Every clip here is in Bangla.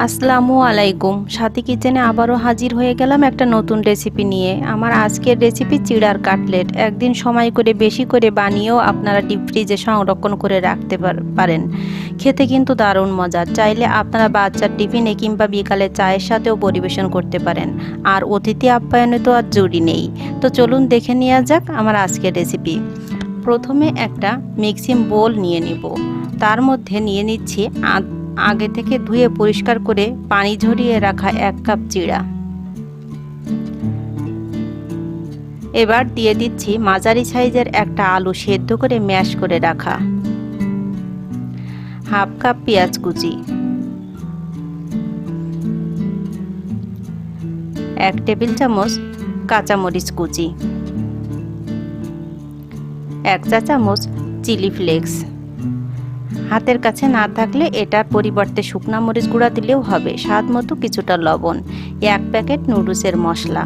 আসসালামু আলাইকুম। সাথী কিচেনে আবারও হাজির হয়ে গেলাম একটা নতুন রেসিপি নিয়ে। আমার আজকের রেসিপি চিড়ার কাটলেট। একদিন সময় করে বেশি করে বানিয়েও আপনারা ডিপ ফ্রিজে সংরক্ষণ করে রাখতে পারেন। খেতে কিন্তু দারুণ মজার। চাইলে আপনারা বাচ্চার টিফিনে কিংবা বিকালে চায়ের সাথেও পরিবেশন করতে পারেন। আর অতিথি আপ্যায়নে তো আর জুড়ি নেই। তো চলুন দেখে নেওয়া যাক আমার আজকের রেসিপি। প্রথমে একটা মিক্সিং বোল নিয়ে নিব। তার মধ্যে নিয়ে নিচ্ছি আগে থেকে ধুয়ে পরিষ্কার করে পানি ঝরিয়ে রাখা 1 কাপ চিড়া। এবার দিয়ে দিচ্ছি মাঝারি সাইজের একটা আলু সেদ্ধ করে ম্যাশ করে রাখা, 1/2 কাপ পেঁয়াজ কুচি, 1 টেবিল চামচ কাঁচামরিচ কুচি, 1 চা চামচ চিলি ফ্লেক্স। হাতের কাছে না থাকলে এটার পরিবর্তে শুকনা মরিচ গুঁড়া দিলেও হবে। স্বাদ মতো কিছুটা লবণ, 1 প্যাকেট নুডলসের মশলা,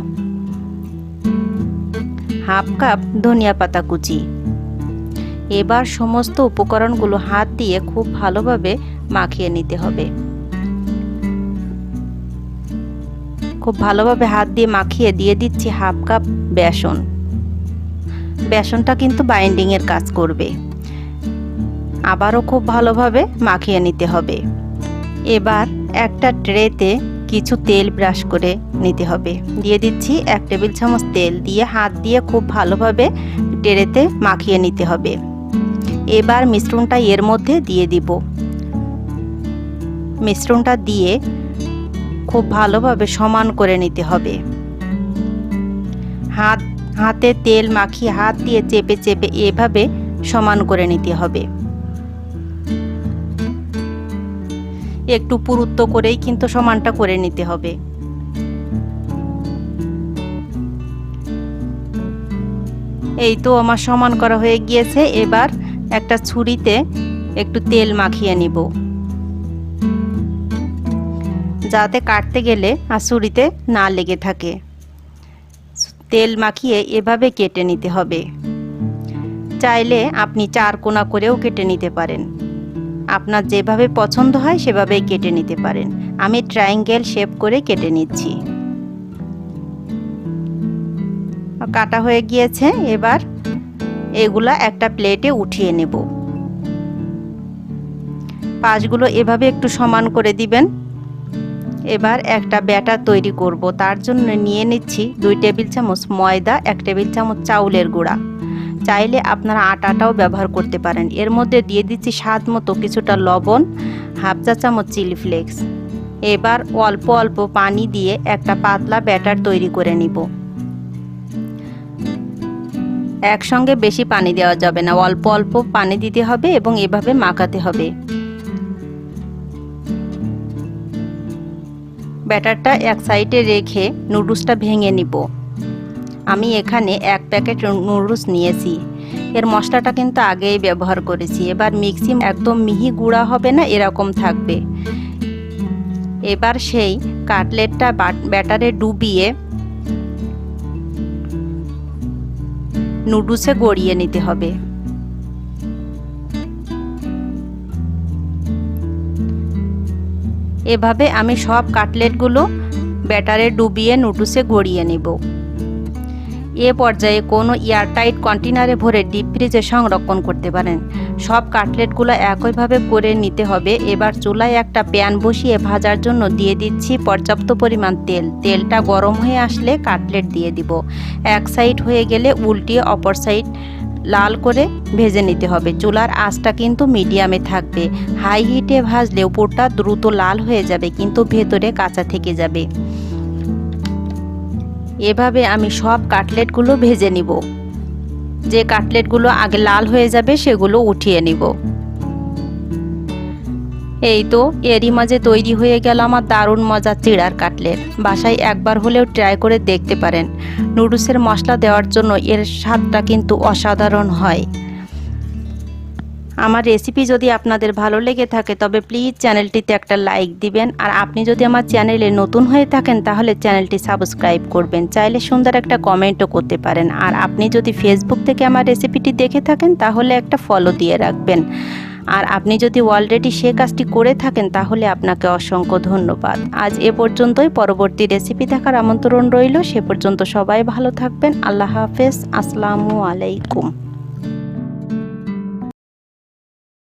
1/2 কাপ ধনিয়া পাতা কুচি। এবার সমস্ত উপকরণগুলো হাত দিয়ে খুব ভালোভাবে মাখিয়ে নিতে হবে। খুব ভালোভাবে হাত দিয়ে মাখিয়ে দিয়ে দিচ্ছি 1/2 কাপ বেসন। বেসনটা কিন্তু বাইন্ডিং এর কাজ করবে। আবারও খুব ভালোভাবে মাখিয়ে নিতে হবে। এবার একটা ট্রেতে কিছু তেল ব্রাশ করে নিতে হবে। দিয়ে দিচ্ছি 1 টেবিল চামচ তেল, দিয়ে হাত দিয়ে খুব ভালোভাবে ট্রেতে মাখিয়ে নিতে হবে। এবার মিশ্রণটা এর মধ্যে দিয়ে দিব। মিশ্রণটা দিয়ে খুব ভালোভাবে সমান করে নিতে হবে। হাতে তেল মাখিয়ে হাত দিয়ে চেপে চেপে এভাবে সমান করে নিতে হবে। একটু পুরুত্ব করেই কিন্তু সমানটা করে নিতে হবে। এই তো আমার সমান করা হয়ে গিয়েছে। এবার একটা ছুরিতে একটু তেল মাখিয়ে নিব, যাতে কাটতে গেলে আর ছুরিতে না লেগে থাকে। তেল মাখিয়ে এভাবে কেটে নিতে হবে। চাইলে আপনি 4 কোনা করেও কেটে নিতে পারেন। আপনার যেভাবে পছন্দ হয় সেভাবেই কেটে নিতে পারেন। আমি ট্রায়াঙ্গেল শেপ করে কেটে নিচ্ছি। কাটা হয়ে গিয়েছে। এবার এগুলা একটা প্লেটে উঠিয়ে নেব। পাশগুলো এভাবে একটু সমান করে দিবেন। এবার একটা ব্যাটার তৈরি করব। তার জন্য নিয়ে নিচ্ছি 2 টেবিল চামচ ময়দা, 1 টেবিল চামচ চাউলের গুঁড়া। চাইলে আপনারা আটাটাও ব্যবহার করতে পারেন। এর মধ্যে দিয়ে দিচ্ছি স্বাদ মতো কিছুটা লবণ, 1/2 চা চামচ চিলি ফ্লেক্স। এবার অল্প অল্প পানি দিয়ে একটা পাতলা ব্যাটার তৈরি করে নিব। একসঙ্গে বেশি পানি দেওয়া যাবে না, অল্প অল্প পানি দিতে হবে এবং এভাবে মাখাতে হবে। ব্যাটারটা এক সাইডে রেখে নুডলসটা ভেঙে নিব। আমি এখানে 1 প্যাকেট নুডলস নিয়েছি। এর মশলাটা কিন্তু আগেই ব্যবহার করেছি। এবার মিক্সি একদম মিহি গুঁড়া হবে না, এরকম থাকবে। এবার সেই কাটলেটটা ব্যাটারে ডুবিয়ে নুডলসে গড়িয়ে নিতে হবে। এভাবে আমি সব কাটলেটগুলো ব্যাটারে ডুবিয়ে নুডলসে গড়িয়ে নেব। এ পর্যায়ে কোনো এয়ারটাইট কন্টেনারে ভরে ডিপ ফ্রিজে সংরক্ষণ করতে পারেন। সব কাটলেটগুলো একইভাবে করে নিতে হবে। এবার চুলায় একটা প্যান বসিয়ে ভাজার জন্য দিয়ে দিচ্ছি পর্যাপ্ত পরিমাণ তেল। তেলটা গরম হয়ে আসলে কাটলেট দিয়ে দিব। এক সাইড হয়ে গেলে উল্টিয়ে অপর সাইড লাল করে ভেজে নিতে হবে। চুলার আঁচটা কিন্তু মিডিয়ামে থাকবে। হাই হিটে ভাজলে উপরটা দ্রুত লাল হয়ে যাবে, কিন্তু ভেতরে কাঁচা থেকে যাবে। এভাবে আমি সব কাটলেটগুলো ভেজে নিব। যে কাটলেটগুলো আগে লাল হয়ে যাবে সেগুলো উঠিয়ে নিব। এই তো এরই মাঝে তৈরি হয়ে গেল আমার দারুণ মজার চিড়ার কাটলেট। বাসায় একবার হলেও ট্রাই করে দেখতে পারেন। নুডলসের মশলা দেওয়ার জন্য এর স্বাদটা কিন্তু অসাধারণ হয়। আমার রেসিপি যদি আপনাদের ভালো লেগে থাকে তবে প্লিজ চ্যানেলটিতে একটা লাইক দিবেন। আর আপনি যদি আমার চ্যানেলে নতুন হয়ে থাকেন তাহলে চ্যানেলটি সাবস্ক্রাইব করবেন। চাইলে সুন্দর একটা কমেন্টও করতে পারেন। আর আপনি যদি ফেসবুক থেকে আমার রেসিপিটি দেখে থাকেন তাহলে একটা ফলো দিয়ে রাখবেন। আর আপনি যদি অলরেডি সে কাজটি করে থাকেন তাহলে আপনাকে অসংখ্য ধন্যবাদ। আজ এ পর্যন্তই, পরবর্তী রেসিপি দেখার আমন্ত্রণ রইল। সে পর্যন্ত সবাই ভালো থাকবেন। আল্লাহ হাফেজ। আসসালামু আলাইকুম।